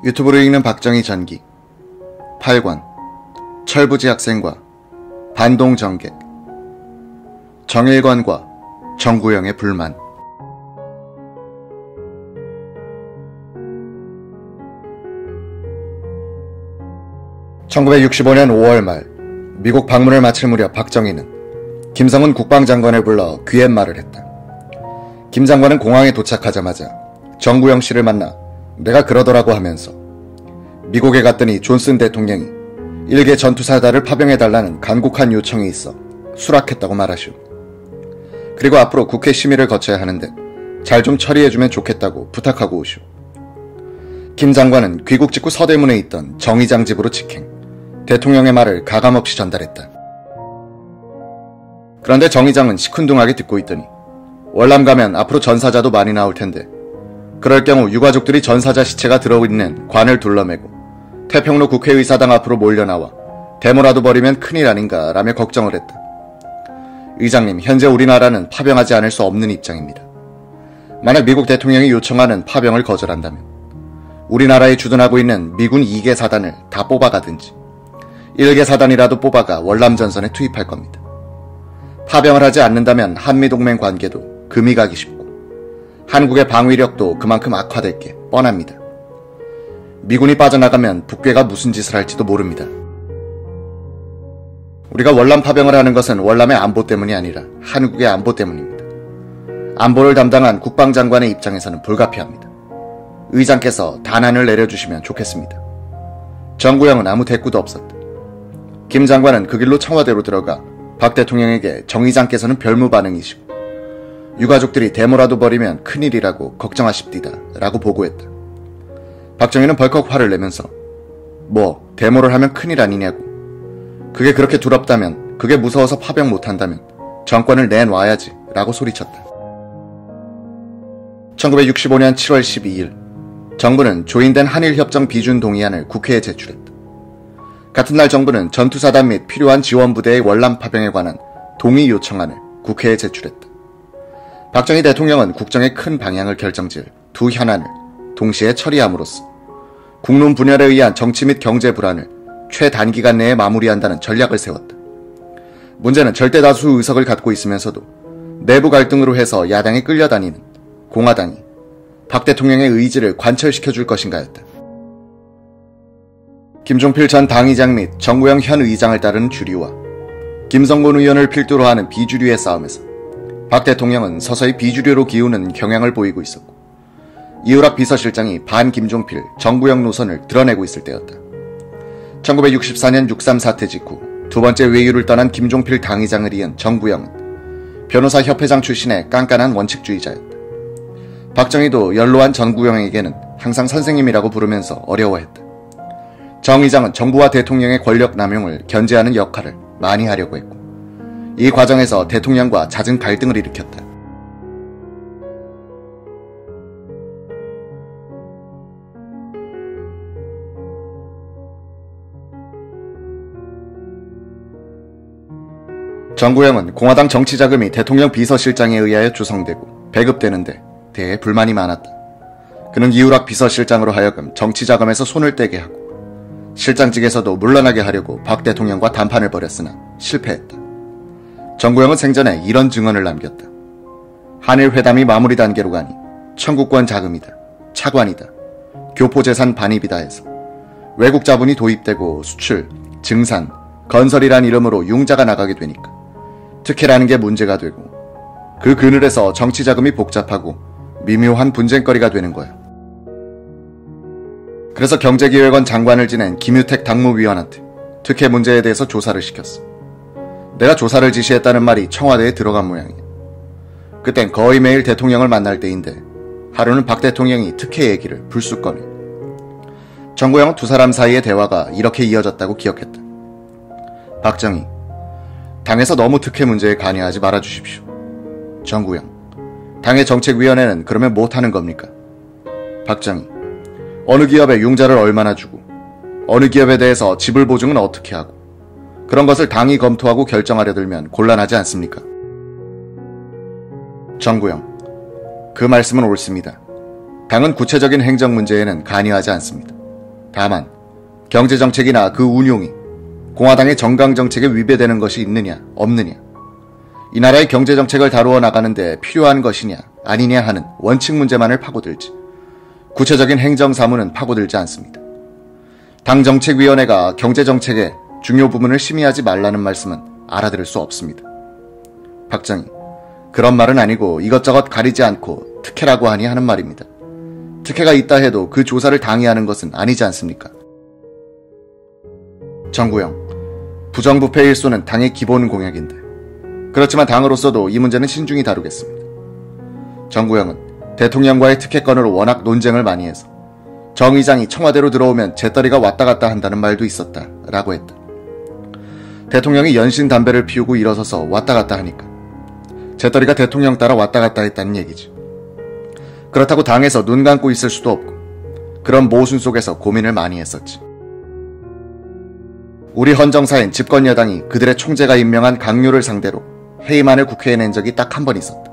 유튜브로 읽는 박정희 전기 8권 철부지 학생과 반동 정객 정일관과 정구영의 불만. (1965년 5월) 말 미국 방문을 마칠 무렵 박정희는 김성은 국방장관을 불러 귀옛말을 했다. 김 장관은 공항에 도착하자마자 정구영 씨를 만나 내가 그러더라고 하면서 미국에 갔더니 존슨 대통령이 일개 전투사다를 파병해달라는 간곡한 요청이 있어 수락했다고 말하시오. 그리고 앞으로 국회 심의를 거쳐야 하는데 잘 좀 처리해주면 좋겠다고 부탁하고 오시오. 김 장관은 귀국 직후 서대문에 있던 정 의장 집으로 직행, 대통령의 말을 가감없이 전달했다. 그런데 정 의장은 시큰둥하게 듣고 있더니 월남 가면 앞으로 전사자도 많이 나올 텐데 그럴 경우 유가족들이 전사자 시체가 들어있는 관을 둘러매고 태평로 국회의사당 앞으로 몰려나와 데모라도 벌이면 큰일 아닌가 라며 걱정을 했다. 의장님, 현재 우리나라는 파병하지 않을 수 없는 입장입니다. 만약 미국 대통령이 요청하는 파병을 거절한다면 우리나라에 주둔하고 있는 미군 2개 사단을 다 뽑아가든지 1개 사단이라도 뽑아가 월남전선에 투입할 겁니다. 파병을 하지 않는다면 한미동맹 관계도 금이 가기 쉽고 한국의 방위력도 그만큼 악화될 게 뻔합니다. 미군이 빠져나가면 북괴가 무슨 짓을 할지도 모릅니다. 우리가 월남 파병을 하는 것은 월남의 안보 때문이 아니라 한국의 안보 때문입니다. 안보를 담당한 국방장관의 입장에서는 불가피합니다. 의장께서 단안을 내려주시면 좋겠습니다. 정구영은 아무 대꾸도 없었다. 김 장관은 그 길로 청와대로 들어가 박 대통령에게 정 의장께서는 별무 반응이시고 유가족들이 데모라도 벌이면 큰일이라고 걱정하십디다 라고 보고했다. 박정희는 벌컥 화를 내면서 뭐 데모를 하면 큰일 아니냐고, 그게 그렇게 두렵다면, 그게 무서워서 파병 못한다면 정권을 내놔야지 라고 소리쳤다. 1965년 7월 12일 정부는 조인된 한일협정 비준 동의안을 국회에 제출했다. 같은 날 정부는 전투사단 및 필요한 지원부대의 월남 파병에 관한 동의 요청안을 국회에 제출했다. 박정희 대통령은 국정의 큰 방향을 결정지을 두 현안을 동시에 처리함으로써 국론 분열에 의한 정치 및 경제 불안을 최단기간 내에 마무리한다는 전략을 세웠다. 문제는 절대다수 의석을 갖고 있으면서도 내부 갈등으로 해서 야당에 끌려다니는 공화당이 박 대통령의 의지를 관철시켜줄 것인가였다. 김종필 전 당의장 및 정구영 현 의장을 따르는 주류와 김성곤 의원을 필두로 하는 비주류의 싸움에서 박 대통령은 서서히 비주류로 기우는 경향을 보이고 있었고 이우락 비서실장이 반 김종필, 정구영 노선을 드러내고 있을 때였다. 1964년 6.3 사태 직후 두 번째 외유를 떠난 김종필 당의장을 이은 정구영은 변호사 협회장 출신의 깐깐한 원칙주의자였다. 박정희도 연로한 정구영에게는 항상 선생님이라고 부르면서 어려워했다. 정 의장은 정부와 대통령의 권력 남용을 견제하는 역할을 많이 하려고 했고 이 과정에서 대통령과 잦은 갈등을 일으켰다. 정구영은 공화당 정치자금이 대통령 비서실장에 의하여 조성되고 배급되는데 대해 불만이 많았다. 그는 이우락 비서실장으로 하여금 정치자금에서 손을 떼게 하고 실장직에서도 물러나게 하려고 박 대통령과談판을 벌였으나 실패했다. 정구영은 생전에 이런 증언을 남겼다. 한일 회담이 마무리 단계로 가니 청구권 자금이다, 차관이다, 교포재산 반입이다 해서 외국 자본이 도입되고 수출, 증산, 건설이란 이름으로 융자가 나가게 되니까 특혜라는 게 문제가 되고 그 그늘에서 정치자금이 복잡하고 미묘한 분쟁거리가 되는 거야. 그래서 경제기획원 장관을 지낸 김유택 당무위원한테 특혜 문제에 대해서 조사를 시켰어. 내가 조사를 지시했다는 말이 청와대에 들어간 모양이야. 그땐 거의 매일 대통령을 만날 때인데 하루는 박 대통령이 특혜 얘기를 불쑥 꺼내. 정구영은 두 사람 사이의 대화가 이렇게 이어졌다고 기억했다. 박정희, 당에서 너무 특혜 문제에 관여하지 말아주십시오. 정구영, 당의 정책위원회는 그러면 못하는 겁니까? 박정희, 어느 기업에 융자를 얼마나 주고 어느 기업에 대해서 지불 보증은 어떻게 하고 그런 것을 당이 검토하고 결정하려 들면 곤란하지 않습니까? 정구영, 그 말씀은 옳습니다. 당은 구체적인 행정 문제에는 관여하지 않습니다. 다만 경제정책이나 그 운용이 공화당의 정강정책에 위배되는 것이 있느냐 없느냐, 이 나라의 경제정책을 다루어 나가는데 필요한 것이냐 아니냐 하는 원칙 문제만을 파고들지 구체적인 행정사무는 파고들지 않습니다. 당정책위원회가 경제정책의 중요 부분을 심의하지 말라는 말씀은 알아들을 수 없습니다. 박정희, 그런 말은 아니고 이것저것 가리지 않고 특혜라고 하니 하는 말입니다. 특혜가 있다 해도 그 조사를 당히 하는 것은 아니지 않습니까? 정구영, 부정부패 일소는 당의 기본 공약인데, 그렇지만 당으로서도 이 문제는 신중히 다루겠습니다. 정구영은 대통령과의 특혜권으로 워낙 논쟁을 많이 해서 정 의장이 청와대로 들어오면 재떨이가 왔다 갔다 한다는 말도 있었다 라고 했다. 대통령이 연신 담배를 피우고 일어서서 왔다 갔다 하니까 재떨이가 대통령 따라 왔다 갔다 했다는 얘기지. 그렇다고 당에서 눈 감고 있을 수도 없고 그런 모순 속에서 고민을 많이 했었지. 우리 헌정사엔 집권 여당이 그들의 총재가 임명한 강요를 상대로 해임안을 국회에 낸 적이 딱 한 번 있었다.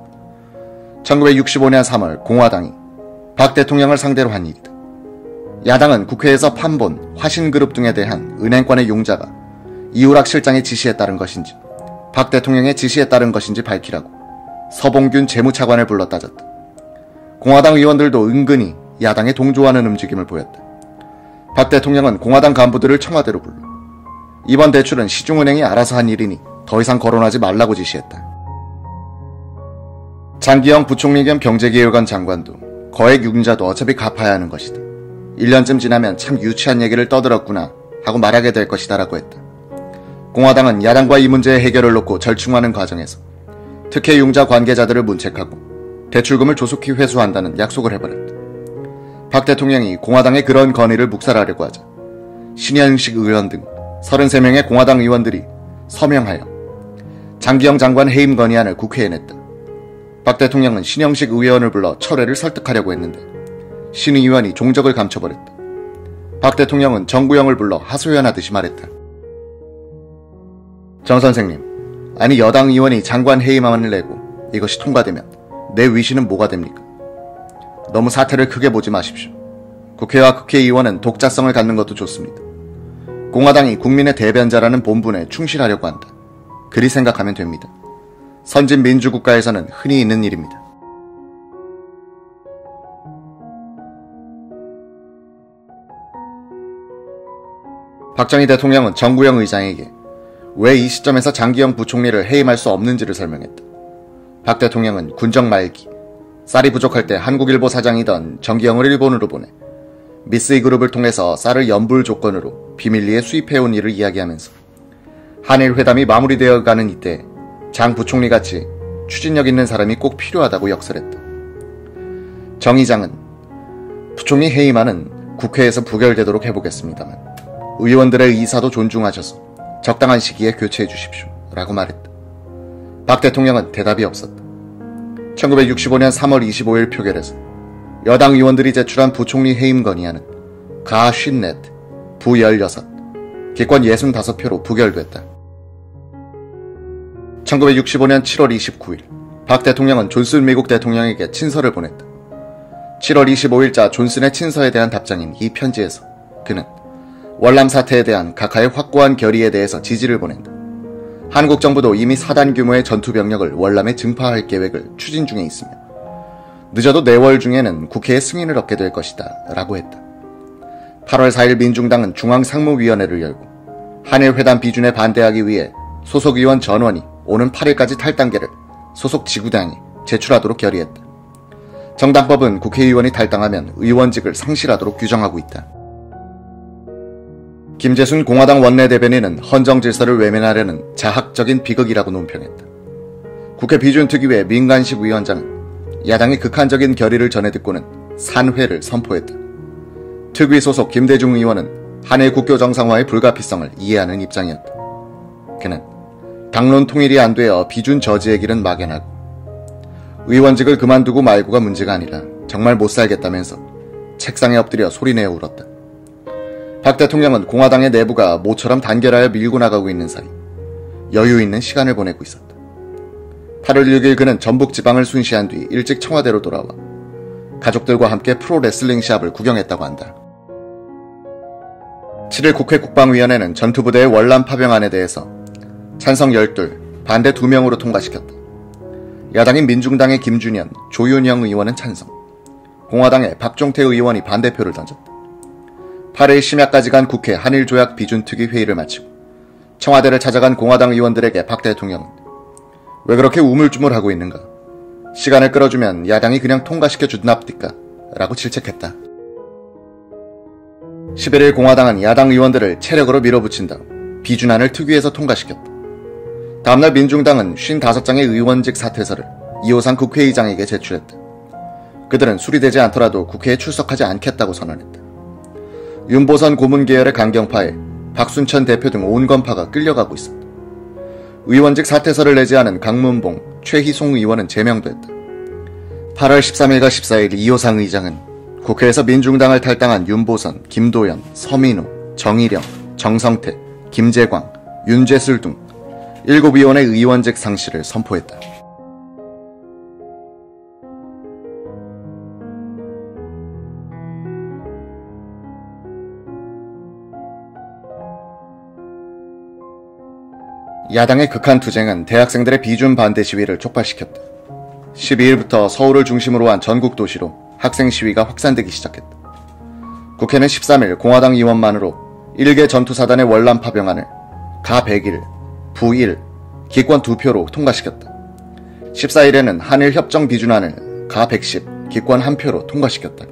1965년 3월 공화당이 박 대통령을 상대로 한 일이다. 야당은 국회에서 판본, 화신그룹 등에 대한 은행권의 융자가 이우락 실장의 지시에 따른 것인지 박 대통령의 지시에 따른 것인지 밝히라고 서봉균 재무차관을 불러 따졌다. 공화당 의원들도 은근히 야당에 동조하는 움직임을 보였다. 박 대통령은 공화당 간부들을 청와대로 불러 이번 대출은 시중은행이 알아서 한 일이니 더 이상 거론하지 말라고 지시했다. 장기영 부총리 겸 경제기획원 장관도 거액 융자도 어차피 갚아야 하는 것이다. 1년쯤 지나면 참 유치한 얘기를 떠들었구나 하고 말하게 될 것이다 라고 했다. 공화당은 야당과 이 문제의 해결을 놓고 절충하는 과정에서 특혜 융자 관계자들을 문책하고 대출금을 조속히 회수한다는 약속을 해버렸다. 박 대통령이 공화당의 그런 건의를 묵살하려고 하자 신현식 의원 등 33명의 공화당 의원들이 서명하여 장기영 장관 해임 건의안을 국회에 냈다. 박 대통령은 신영식 의원을 불러 철회를 설득하려고 했는데 신 의원이 종적을 감춰버렸다. 박 대통령은 정구영을 불러 하소연하듯이 말했다. 정 선생님, 아니 여당 의원이 장관 해임안을 내고 이것이 통과되면 내 위신은 뭐가 됩니까? 너무 사태를 크게 보지 마십시오. 국회와 국회의원은 독자성을 갖는 것도 좋습니다. 공화당이 국민의 대변자라는 본분에 충실하려고 한다. 그리 생각하면 됩니다. 선진 민주국가에서는 흔히 있는 일입니다. 박정희 대통령은 정구영 의장에게 왜 이 시점에서 장기영 부총리를 해임할 수 없는지를 설명했다. 박 대통령은 군정 말기, 쌀이 부족할 때 한국일보 사장이던 정기영을 일본으로 보내 미쓰이 그룹을 통해서 쌀을 연불 조건으로 비밀리에 수입해온 일을 이야기하면서 한일 회담이 마무리되어 가는 이때 장 부총리같이 추진력 있는 사람이 꼭 필요하다고 역설했다. 정 의장은 부총리 해임안은 국회에서 부결되도록 해보겠습니다만 의원들의 의사도 존중하셔서 적당한 시기에 교체해 주십시오 라고 말했다. 박 대통령은 대답이 없었다. 1965년 3월 25일 표결에서 여당 의원들이 제출한 부총리 해임 건의안은 가 54, 부 16, 기권 65표로 부결됐다. 1965년 7월 29일 박 대통령은 존슨 미국 대통령에게 친서를 보냈다. 7월 25일자 존슨의 친서에 대한 답장인 이 편지에서 그는 월남 사태에 대한 각하의 확고한 결의에 대해서 지지를 보낸다. 한국 정부도 이미 4단 규모의 전투병력을 월남에 증파할 계획을 추진 중에 있으며 늦어도 4월 중에는 국회의 승인을 얻게 될 것이다 라고 했다. 8월 4일 민중당은 중앙상무위원회를 열고 한일회담 비준에 반대하기 위해 소속 의원 전원이 오는 8일까지 탈당계를 소속 지구당에 제출하도록 결의했다. 정당법은 국회의원이 탈당하면 의원직을 상실하도록 규정하고 있다. 김재순 공화당 원내대변인은 헌정질서를 외면하려는 자학적인 비극이라고 논평했다. 국회 비준특위회 민간식 위원장은 야당의 극한적인 결의를 전해 듣고는 산회를 선포했다. 특위 소속 김대중 의원은 한일 국교 정상화의 불가피성을 이해하는 입장이었다. 그는 당론 통일이 안 되어 비준 저지의 길은 막연하고 의원직을 그만두고 말고가 문제가 아니라 정말 못 살겠다면서 책상에 엎드려 소리내어 울었다. 박 대통령은 공화당의 내부가 모처럼 단결하여 밀고 나가고 있는 사이 여유 있는 시간을 보내고 있었다. 8월 6일 그는 전북 지방을 순시한 뒤 일찍 청와대로 돌아와 가족들과 함께 프로레슬링 시합을 구경했다고 한다. 17일 국회 국방위원회는 전투부대의 월남 파병안에 대해서 찬성 12, 반대 2명으로 통과시켰다. 야당인 민중당의 김준현, 조윤영 의원은 찬성, 공화당의 박종태 의원이 반대표를 던졌다. 8일 심야까지 간 국회 한일조약 비준특위 회의를 마치고 청와대를 찾아간 공화당 의원들에게 박 대통령은 왜 그렇게 우물쭈물하고 있는가? 시간을 끌어주면 야당이 그냥 통과시켜 주납디까? 라고 질책했다. 11일 공화당은 야당 의원들을 체력으로 밀어붙인 다음 비준안을 특위에서 통과시켰다. 다음날 민중당은 55장의 의원직 사퇴서를 이호상 국회의장에게 제출했다. 그들은 수리되지 않더라도 국회에 출석하지 않겠다고 선언했다. 윤보선 고문 계열의 강경파에 박순천 대표 등 온건파가 끌려가고 있었다. 의원직 사퇴서를 내지 않은 강문봉, 최희송 의원은 제명됐다. 8월 13일과 14일 이호상 의장은 국회에서 민중당을 탈당한 윤보선, 김도연, 서민우, 정일영, 정성태, 김재광, 윤재술 등 7의원의 의원직 상실을 선포했다. 야당의 극한 투쟁은 대학생들의 비준 반대 시위를 촉발시켰다. 12일부터 서울을 중심으로 한 전국 도시로 학생 시위가 확산되기 시작했다. 국회는 13일 공화당 의원만으로 1개 전투사단의 월남 파병안을 가 100일, 부 1, 기권 2표로 통과시켰다. 14일에는 한일협정 비준안을 가 110, 기권 1표로 통과시켰다.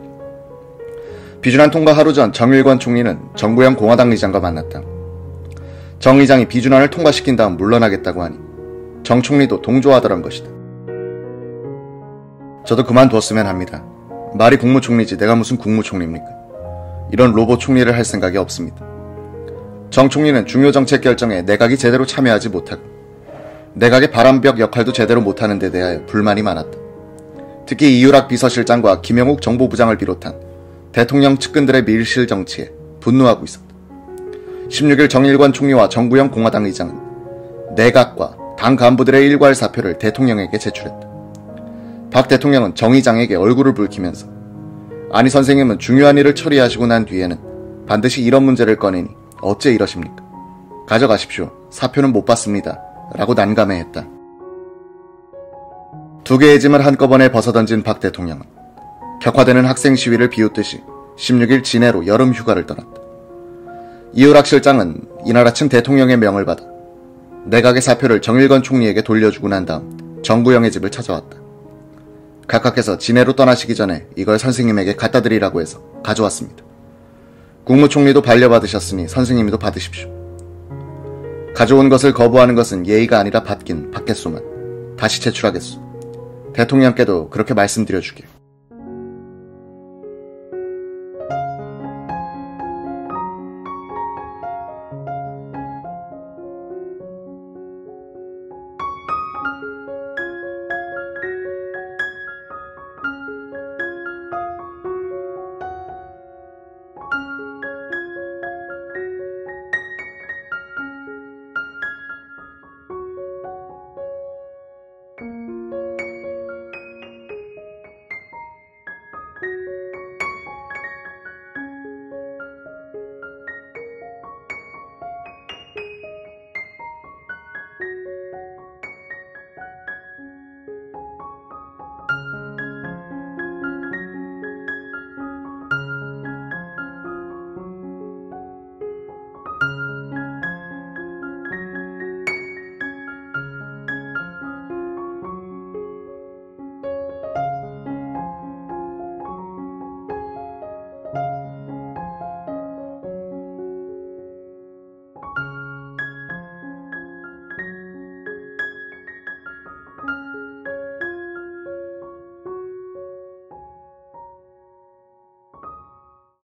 비준안 통과 하루 전 정일권 총리는 정구영 공화당 의장과 만났다. 정 의장이 비준안을 통과시킨 다음 물러나겠다고 하니 정 총리도 동조하더란 것이다. 저도 그만뒀으면 합니다. 말이 국무총리지 내가 무슨 국무총리입니까? 이런 로봇 총리를 할 생각이 없습니다. 정 총리는 중요 정책 결정에 내각이 제대로 참여하지 못하고 내각의 바람벽 역할도 제대로 못하는 데 대하여 불만이 많았다. 특히 이유락 비서실장과 김영욱 정보부장을 비롯한 대통령 측근들의 밀실 정치에 분노하고 있었다. 16일 정일권 총리와 정구영 공화당 의장은 내각과 당 간부들의 일괄 사표를 대통령에게 제출했다. 박 대통령은 정 의장에게 얼굴을 붉히면서 아니 선생님은 중요한 일을 처리하시고 난 뒤에는 반드시 이런 문제를 꺼내니 어째 이러십니까? 가져가십시오. 사표는 못 받습니다. 라고 난감해했다. 2개의 짐을 한꺼번에 벗어던진 박 대통령은 격화되는 학생 시위를 비웃듯이 16일 진해로 여름 휴가를 떠났다. 이유락 실장은 이날 아침 대통령의 명을 받아 내각의 사표를 정일권 총리에게 돌려주고 난 다음 정구영의 집을 찾아왔다. 각하께서 진해로 떠나시기 전에 이걸 선생님에게 갖다 드리라고 해서 가져왔습니다. 국무총리도 반려받으셨으니 선생님도 받으십시오. 가져온 것을 거부하는 것은 예의가 아니라 받긴 받겠소만 다시 제출하겠소. 대통령께도 그렇게 말씀드려주길.